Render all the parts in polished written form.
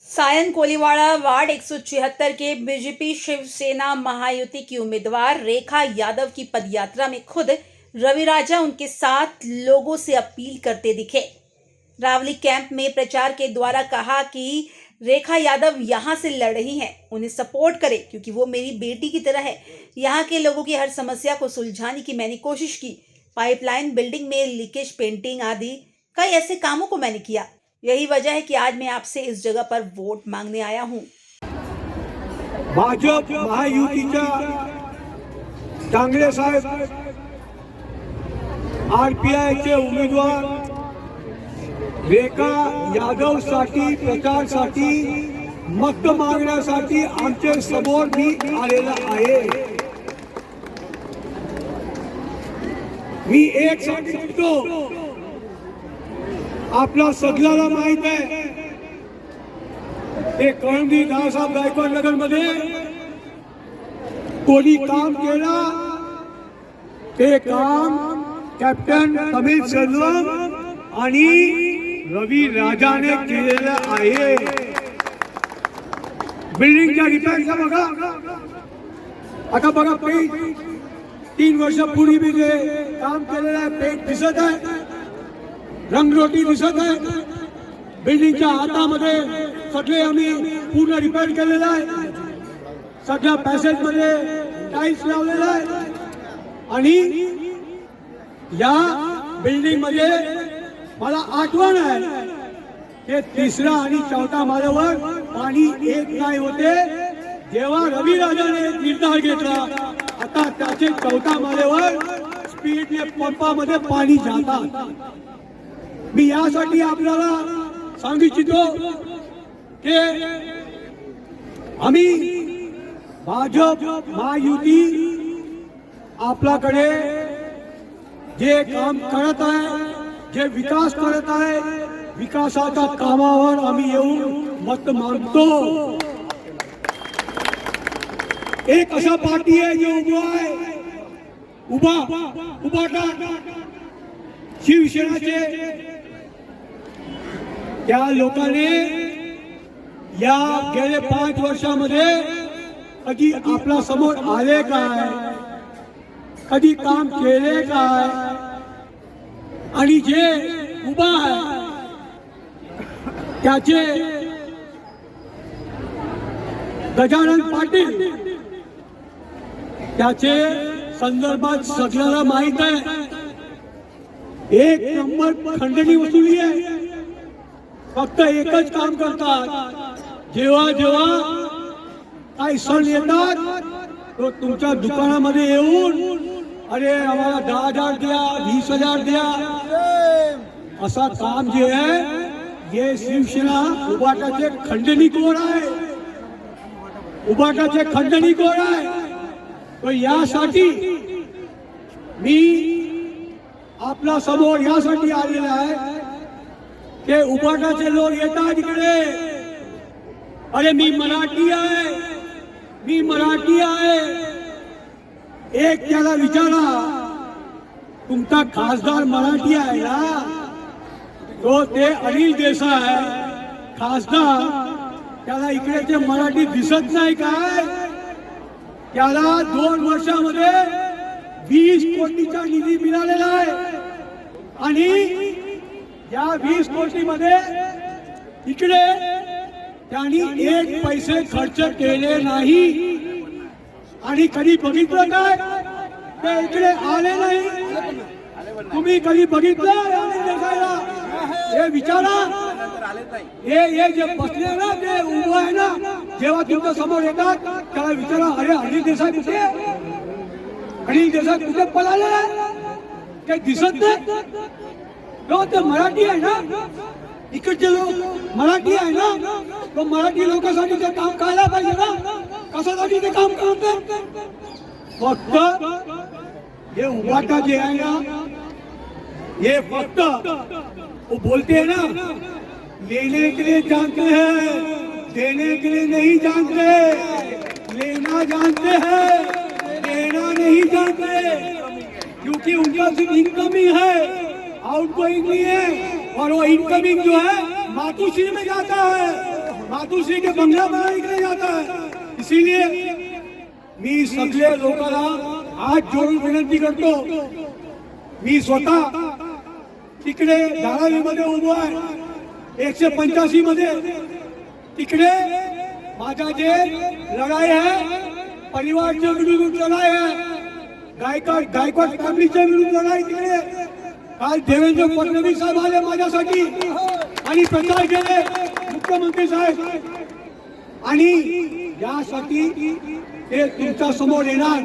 Sion Koliwada ward 176 के BJP Shiv Sena Mahayuti की उम्मीदवार रेखा यादव की पदयात्रा में खुद रवि राजा उनके साथ लोगों से अपील करते दिखे। रावली कैंप में प्रचार के द्वारा कहा कि रेखा यादव यहां से लड़ रही हैं, उन्हें सपोर्ट करें क्योंकि वो मेरी बेटी की तरह है। यहां के लोगों की हर समस्या को सुलझाने की मैंने कोशिश की। पाइपलाइन, बिल्डिंग में लीकेज, पेंटिंग आदि कई ऐसे कामों को मैंने किया। यही वजह है कि आज मैं आपसे इस जगह पर वोट मांगने आया हूं। भाजप महायुतीच्या डांगरे साहेब आरपीआयचे उमेदवार रेखा यादव साठी प्रचारासाठी मत मागण्यासाठी आमच्या समोर मी आलेला आहे। मी एक सांगतो, आपला सगळ्याला माहित आहे, एक कळंबी दादासाहेब गायकवाड नगर मध्ये कोणी काम केला ते काम कॅप्टन कपिल सेल्वम आणि रवि राजाने केलेलं आहे। बिल्डिंगच्या रिपेअरचा बघा, आता बघा काही 3 वर्षापूर्वी मी जे काम केलेलं आहे पेट दिसत आहे, रंगरोटी दिसत आहे। बिल्डिंगच्या हातामध्ये सगळे आम्ही पूर्ण रिपेअर केलेलं आहे। सगळ्या पॅसेज मध्ये टाइल्स लावलेला आहे आणि या बिल्डिंग मध्ये मला आठवण आहे की 3रा आणि 4था माळ्यावर पाणी येत नाही होते। जेव्हा रवि राजाने निर्धार घेतला आता त्याचे 4था माळ्यावर स्पीडने पंपामध्ये पाणी जातात। मी यासाठी आपल्याला सांगू इच्छितो की आम्ही भाजप महायुती आपल्याकडे जे काम करत आहे, जे विकास करत आहे, विकासाच्या कामावर आम्ही येऊन मत मागतो। एक अशा पार्टी आहे जो उभा शिवसेनेचे त्या लोकांनी या गेले 5 वर्षामध्ये कधी आपल्या समोर आले काय, कधी काम केले काय, आणि जे उभा आहे त्याचे गजानन पाटील त्याचे संदर्भात सगळ्याला माहित आहे। एक नंबर खंडणी वसुली आहे। फक्त एकच काम करतात, जेव्हा जेव्हा काही सण येतात तो तुमच्या दुकानामध्ये येऊन अरे आम्हाला 10,000 द्या, 20,000 द्या, असा काम जे आहे हे शिवसेना उभाटाचे खंडणीखोर आहे, उभाटाचे खंडणीखोर आहे। तो यासाठी मी आपल्या समोर यासाठी आलेला आहे ते उभाटाचे लोक येतात इकडे, अरे मी मराठी आहे, मी मराठी आहे। एक त्याला विचारा, तुमचा खासदार मराठी आहे ना, तो ते अनिल देसाई खासदार, त्याला इकडे ते मराठी दिसत नाही काय? त्याला 2 वर्षामध्ये 20 कोटीचा निधी मिळालेला आहे आणि या 20 कोटीमध्ये इकडे त्यांनी 1 पैसे खर्च केले नाही। आणि कधी बघितलं काय ते इकडे आले नाही? तुम्ही कधी बघितलं हे विचारा। हे जे बसले ना ते उभं आहे ना, जेव्हा तुमच्या समोर येतात त्याला विचारा, अरे अनिल देसाई कुठे, अनिल देसाई कुठे पळाले, ते दिसत नाही? तो मराठी आहे ना, इकडचे लोक मराठी आहे ना, तो मराठी लोकांसाठी ते काम करायला पाहिजे ना. कशासाठी ते काम करते? फक्त ये उबाटा जे आहे ना, ये फक्त वो बोलते हैं ना, लेने के लिए जानते हैं, देने के लिए नहीं जानते. लेना जानते हैं, देना नहीं जानते. क्योंकि उनका सिर्फ इनकमिंग है, आउटगोइंग नहीं है. और वो इनकमिंग जो है मातुश्री में जाता है, मातुश्री के बंगला बनाने के लिए जाता है. इसीलिए मी सगळे लोकांना हात जोडून विनंती करतो. मी स्वतः तिकडे धारावीमध्ये उभो आहे 185 मध्ये. तिकडे माझा जे लढाई आहे परिवारच्या विरुद्ध लढाई आहे, गायकवाड फॅमिलीच्या विरुद्ध लढाई. तिकडे काल देवेंद्र फडणवीस साहेब आले माझ्यासाठी आणि प्रचार केले, मुख्यमंत्री साहेब. आणि यासाठी ते तुमच्या समोर येणार.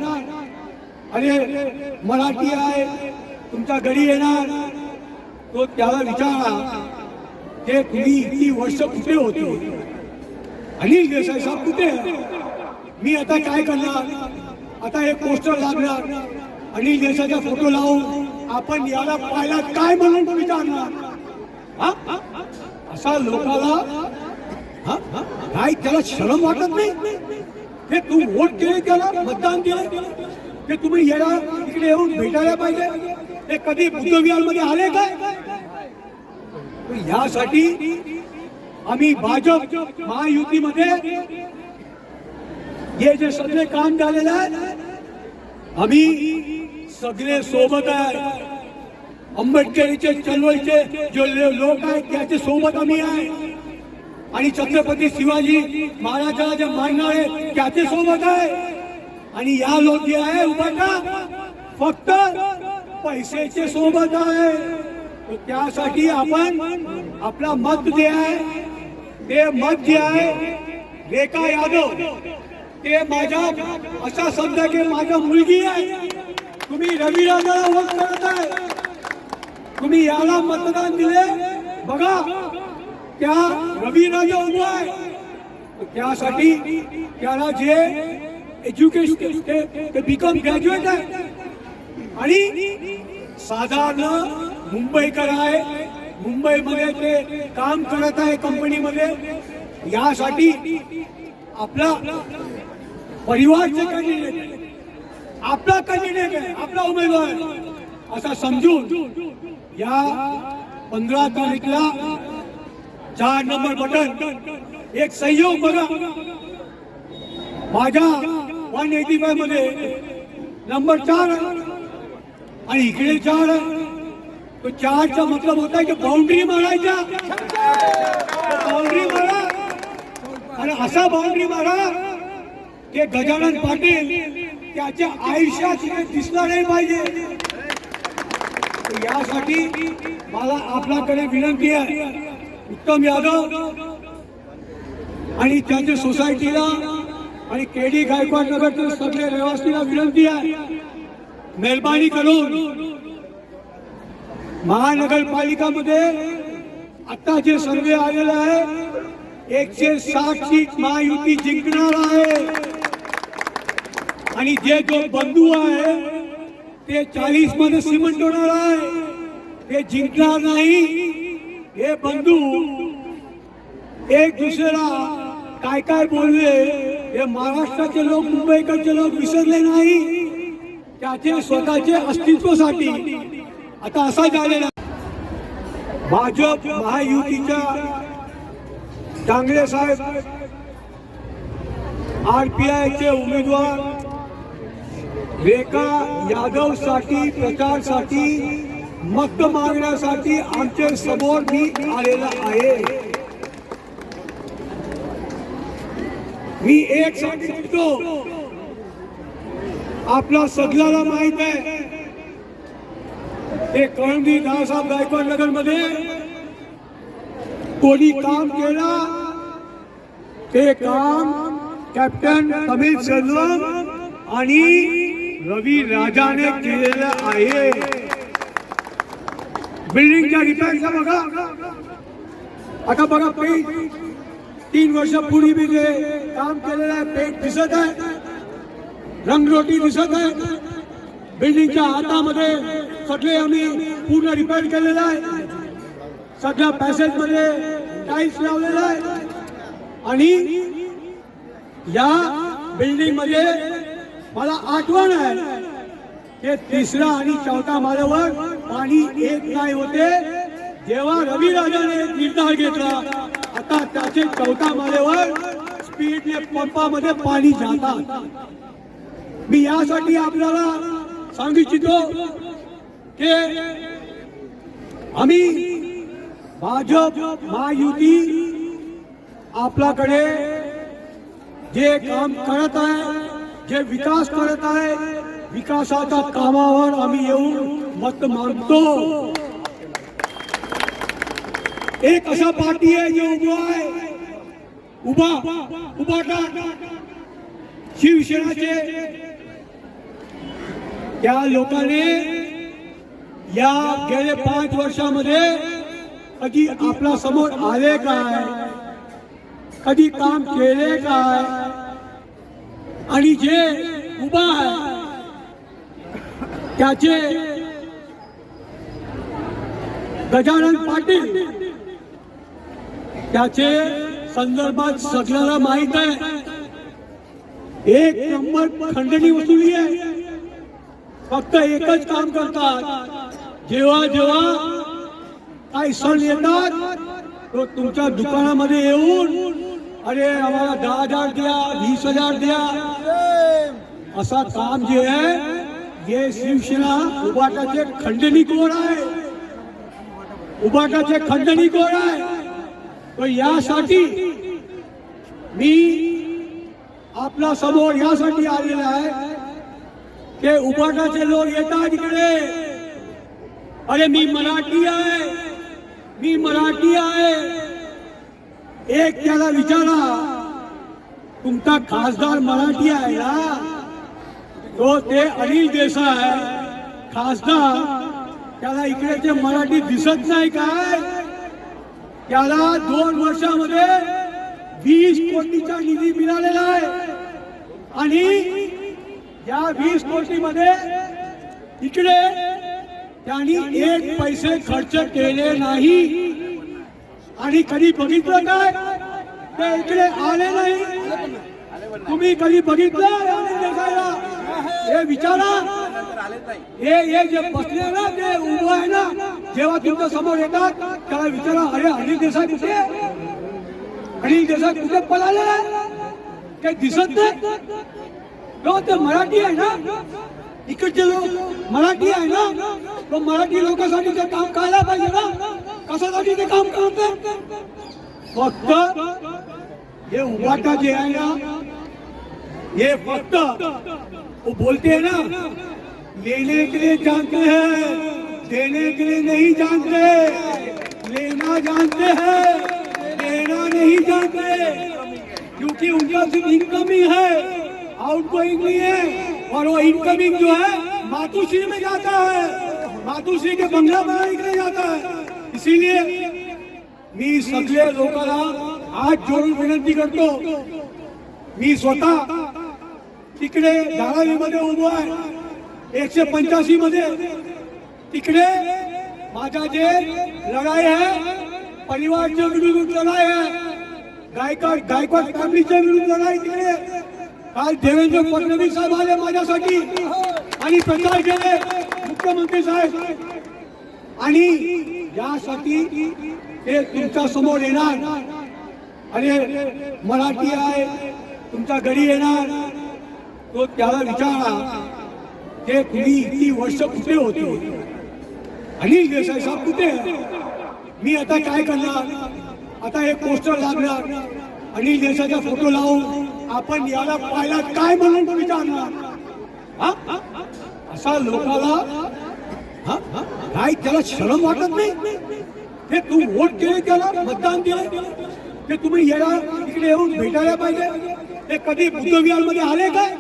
अरे मराठी आहे, तुमच्या घरी येणार. तो त्याला विचारा की तुम्ही इतकी वर्ष कुठे होते, अनिल देसाई साहेब कुठे. मी आता काय करणार? आता एक पोस्टर लागणार, अनिल देसाईचा फोटो लावून आपण याला पाहिला काय म्हणून विचारणार. असा लोकाला काय त्याला शरम वाटत नाही? हे तू वोट केले, त्याला मतदान केले, ते तुम्ही याला इकडे येऊन भेटायला पाहिजे. ते कधी बुद्धविहार मध्ये आले काय? यासाठी आम्ही भाजप महायुतीमध्ये हे जे सगळे काम झालेलं आहे, आम्ही सगळे सोबत आहे. आंबेडकरीचे चळवळीचे जे लोक आहेत त्याचे सोबत आम्ही आहे. आणि छत्रपती शिवाजी महाराजांना जे मानणारे त्याचे सोबत आहे. आणि या लोक जे आहे उभाटा फक्त पैशाचे सोबत आहे. त्यासाठी आपण आपला मत जे आहे ते मत जे आहे रेखा यादव, ते माझ्या असा समजा की माझ्या मुलगी आहे. तुम्ही रविराजाला वोट करत आहे, तुम्ही याला मतदान दिले. बघा त्या रविराजा उभा आहे. त्यासाठी त्याला जे एज्युकेशन ते बीकॉम ग्रॅज्युएट आहे आणि साधारण मुंबईकर आहे. मुंबईमध्ये ते काम करत आहे कंपनीमध्ये. यासाठी आपला परिवारचे कॅन्डिडेट, आपला कॅन्डिडेट आहे, आपला उमेदवार असा समजून या 15 तारीखला 4 नंबर बटन एक सहयोग बघा. माझ्या 185 मध्ये नंबर 4 आणि इकडे 4 आहे. तो 4चा मतलब होता है की बाउंड्री मारायच्या. बाउंड्री मारा आणि असा बाउंड्री मारा की गजानन पाटील त्याच्या आयुष्यात दिसला नाही पाहिजे. यासाठी मला आपल्याकडे विनंती आहे, उत्तम यादव आणि त्यांच्या सोसायटीला आणि केडी गायकवाड नगरच्या सगळे रहिवासीला विनंती आहे, मेहरबानी करून महानगरपालिकामध्ये आता जे सर्वे आलेला आहे 160 सीट महायुती जिंकणार आहे. आणि जे जो बंधू आहे ते 40 मध्ये सिमेंट होणार आहे. ते जिंकणार नाही. हे बंधू एक दुसऱ्याला काय काय बोलले हे महाराष्ट्राचे लोक, मुंबईकडचे लोक विसरले नाही. त्याचे स्वतःचे अस्तित्वासाठी आता असा झालेला भाजप महायुतीच्या डांगरे साहेब RPIचे उमेदवार रेखा यादव साठी प्रचारासाठी मत मागण्यासाठी आमच्या समोर मी आलेला आहे. मी एक सांगतो, आपला सगळ्याला माहित आहे ते कळंबी दादासाहेब गायकवाड नगर मध्ये कोणी काम केला ते काम कॅप्टन कपिल सेल्वम आणि रवी राजाने केलेलं आहे. बिल्डिंगच्या रिपेअरचा बघा. आता बघा 3 वर्षापूर्वी मी जे काम केलेलं आहे पेट दिसत आहे, रंगरोटी दिसत आहे, बिल्डिंगच्या हातामध्ये सगळे आम्ही पूर्ण रिपेअर केलेलं आहे, सगळ्या पॅसेज मध्ये टाईल्स लावलेला आहे आणि या बिल्डिंग मध्ये मला आठवण आहे की 3रा आणि 4था माळ्यावर पाणी येत नाही होते. जेव्हा रविराजाने निर्धार घेतला आता त्याचे 4था माळ्यावर स्पीडने पंपामध्ये पाणी जातात. मी यासाठी आपल्याला सांगू इच्छितो की आम्ही भाजप महायुती आपल्याकडे जे काम करत आहे, जे विकास करत आहे, विकासाच्या कामावर आम्ही येऊन मत मागतो. एक अशा पार्टी आहे जे उभाटा शिवसेनेचे त्या लोकांनी या गेल्या 5 वर्षामध्ये कधी आपल्या समोर आले काय, कधी काम केले काय, आणि जे उभा आहे त्याचे गजानन पाटील त्याचे संदर्भात सगळ्याला माहित आहे. एक नंबर खंडणी वसुली आहे. फक्त एकच काम करतात, जेव्हा जेव्हा काही सण येतात तो तुमच्या दुकानामध्ये येऊन अरे आम्हाला 10,000 द्या, 20,000 द्या, असा काम जे आहे हे शिवसेना उभाटाचे खंडणीखोर आहे, उभाटाचे खंडणीखोर आहे. तो यासाठी मी आपल्या समोर यासाठी आलेला आहे की उभाटाचे लोक येतात इकडे, अरे मी मराठी आहे, मी मराठी आहे. एक त्याला विचारा तुमचा खासदार मराठी आहे ना, तो ते अनिल देसाई खासदार, त्याला इकडेचे मराठी दिसत नाही काय? त्याला 2 वर्षामध्ये 20 कोटीचा निधी मिळालेला आहे आणि या 20 कोटीमध्ये इकडे त्यांनी 1 पैसे खर्च केले नाही. आणि कधी बघितलं काय ते इकडे आले नाही. तुम्ही कधी बघितलं हे विचारा. हे जे बसले ना ते उभं आहे ना, जेव्हा तुमच्या समोर येतात त्याला विचारा अरे अनिल देसाई कुठे, अनिल देसाई कुठे पळाले, काही दिसत नाही. ते मराठी आहे ना, इकडचे लोक मराठी आहे ना, तो मराठी लोकांसाठी ते काम करायला पाहिजे ना, कशासाठी ते काम करते. फक्त हे उभाटा जे आहे ना, ये फक्त वो बोलते हैं ना, लेने के लिए जानते हैं, देने के लिए नहीं जानते, लेना जानते हैं, देना नहीं जानते, क्योंकि उनका सिर्फ इनकमिंग है, आउटगोइंग नहीं है. और वो इनकमिंग जो है मातुश्री में जाता है, मातुश्री के बंगला बनाने के लिए जाता है. इसीलिए मी सगळे लोकांना हात जोडून विनंती करतो. मी स्वतः तिकडे धारावीमध्ये उभो आहे, 185 मध्ये. तिकडे माझा जे लढाई आहे परिवारच्या विरुद्ध लढाई आहे, गायकवाड फॅमिलीच्या विरुद्ध लढाई. तिकडे काल देवेंद्र फडणवीस साहेब आले माझ्यासाठी आणि प्रचार केले, मुख्यमंत्री साहेब. आणि यासाठी ते तुमच्या समोर येणार, अरे मराठी आहे, तुमच्या घरी येणार. तो त्याला विचारा ते तुम्ही इतकी वर्ष कुठे होते, अनिल देसाई साहेब कुठे. मी आता काय करणार, आता एक पोस्टर लागणार, अनिल देसाईचा फोटो लावून आपण याला पाहिला काय म्हणून विचारणार. असा लोकाला काय त्याला शरम वाटत नाही. हे तू वोट केले, त्याला मतदान केले, ते तुम्ही याला इकडे येऊन भेटायला पाहिजे. ते कधी बुद्धविहार मध्ये आले काय?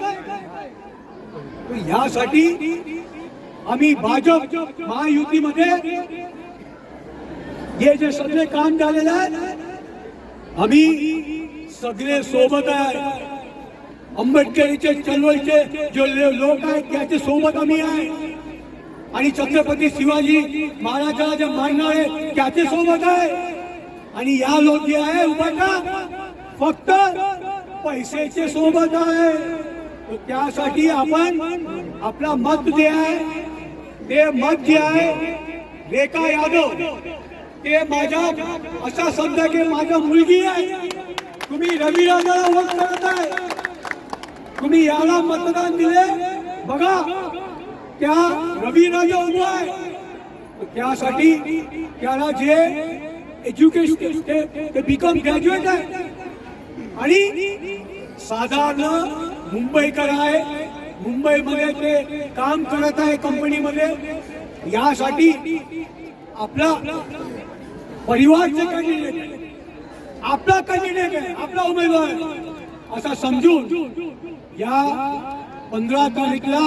यासाठी आम्ही भाजप महायुतीमध्ये हे जे सगळे काम झालेलं आहे आम्ही सगळे सोबत आहे. आंबेडकरीचे चळवळीचे जे लोक आहेत त्याच्या सोबत आम्ही आहे. आणि छत्रपती शिवाजी महाराजांचे मानणारे त्याच्या सोबत आहे. आणि या लोक जे आहे उभाटा फक्त पैशाचे सोबत आहे. तर त्यासाठी आपण आपला मत जे आहे ते मत जे आहे रेखा यादव ते माझ्या असा समजा की माझा मुलगी आहे. तुम्ही रविराजाला वोट करत आहे. तुम्ही याला मतदान दिले बघा त्या रविराजा उभा आहे. त्यासाठी त्याला जे एज्युकेशन ते बीकॉम ग्रॅज्युएट आहे आणि साधारण मुंबईकर आहे. मुंबईमध्ये ते काम करत आहे कंपनीमध्ये. यासाठी आपला परिवारचे कॅन्डिडेट आपला कॅन्डिडेट आहे आपला उमेदवार असा समजून या 15 तारीखला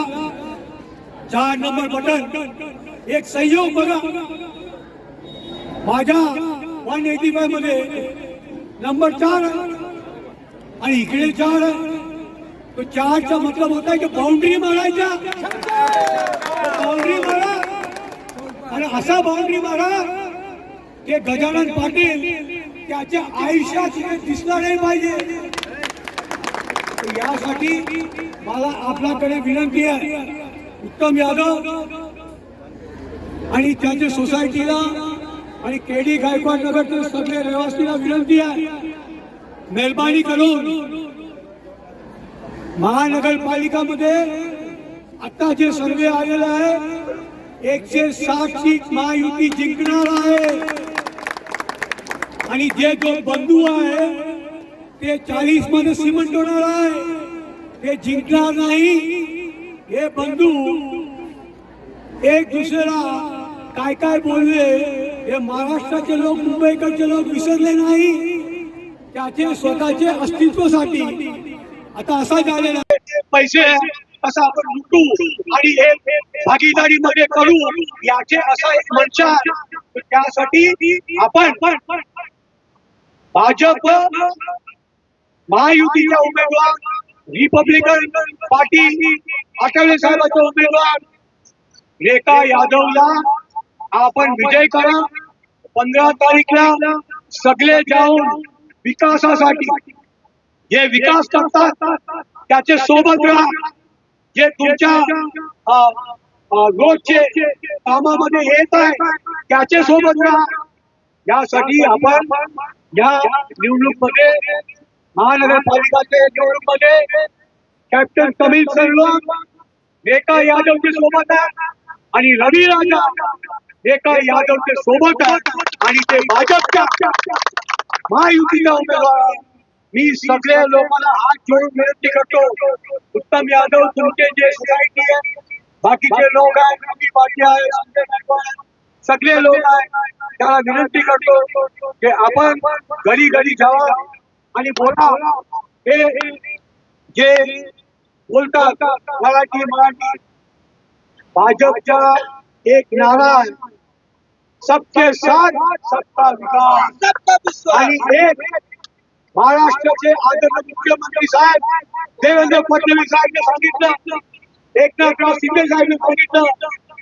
4 नंबर बटन एक सहयोग बघा. माझ्या 185 मध्ये नंबर 4 आणि इकडे 4 तो 4चा मतलब होता है की बाउंड्री मारायचा. बाउंड्री मारा आणि असा बाउंड्री मारा की गजानन पाटील त्याच्या आयुष्यात दिसला नाही पाहिजे. यासाठी मला आपल्याकडे विनंती आहे उत्तम यादव आणि त्यांच्या सोसायटीला आणि केडी गायकवाड नगरच्या सगळे रहिवासीला विनंती आहे मेहरबानी करून महानगरपालिकामध्ये आता जे सर्वे आलेला आहे 160 सीट महायुती जिंकणार आहे. आणि जे जो बंधू आहे ते 40 मध्ये सिमेंट होणार आहे. ते जिंकणार नाही. हे बंधू एक दुसऱ्याला काय काय बोलले हे महाराष्ट्राचे लोक मुंबईकडचे लोक विसरले नाही. त्याचे स्वतःचे अस्तित्वासाठी आता असा झालेला पैसे कसा आपण लुटू आणि हे भागीदारीमध्ये करू याचे असा एक मंच आहे. त्यासाठी आपण भाजप महायुतीचा उमेदवार रिपब्लिकन पार्टी आठवले साहेबांचा उमेदवार रेखा यादवला आपण विजय करा. 15 तारीखला सगळे जाऊन विकासासाठी जे विकास करतात त्याचे सोबत राहा. जे तुमच्या रोजचे कामामध्ये येत आहे त्याचे सोबत राहा. यासाठी आपण या निवडणूकमध्ये महानगरपालिकाच्या निवडणूकमध्ये कॅप्टन कमिल सर्व रेखा यादवचे सोबत आहे आणि रवी राजा रेखा यादवचे सोबत आहे आणि ते भाजपच्या महायुतीचा उमेदवार. मी सगळ्या लोकांना हात जोडून विनंती करतो उत्तम यादव तुमचे जे सोसायटी आहे बाकीचे लोक आहेत रवी पाटील आहे सगळे लोक आहेत त्याला विनंती करतो की आपण घरी घरी जावा आणि बोला. हे जे बोलतात मराठी भाजपचा एक नारा आहे सबके साथ सबका विकास. आणि एक महाराष्ट्राचे आदरणीय मुख्यमंत्री साहेब देवेंद्र फडणवीस साहेबांनी सांगितलं एकनाथराव शिंदे साहेबांनी सांगितलं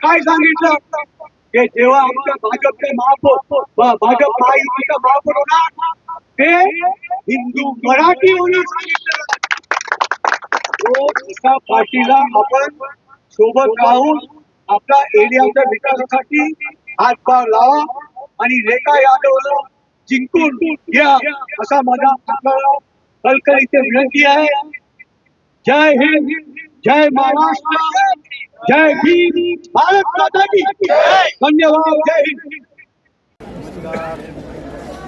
काय सांगितलं की जेव्हा आमच्या भाजपचे महापौर भाजप महायुतीचा महापौर होणार ते हिंदू मराठी होणार सांगितलं. अशा पार्टीला आपण सोबत राहून आपल्या एरियाच्या विकासासाठी हातभार लावा आणि रेखा यादवला जिंकून घ्या असा माझा आपल्याला कळकळीची विनंती आहे. जय हिंद जय महाराष्ट्र जय भीम भारत माता की धन्यवाद. जय हिंद.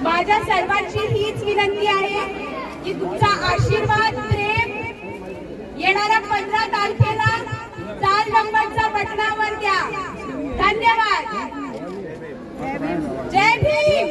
माझ्या सर्वांची हीच विनंती आहे की तुमचा आशीर्वाद प्रेम येणाऱ्या 15 तारखेला 4 नंबरच्या बटनावर द्या. धन्यवाद. जय भीम.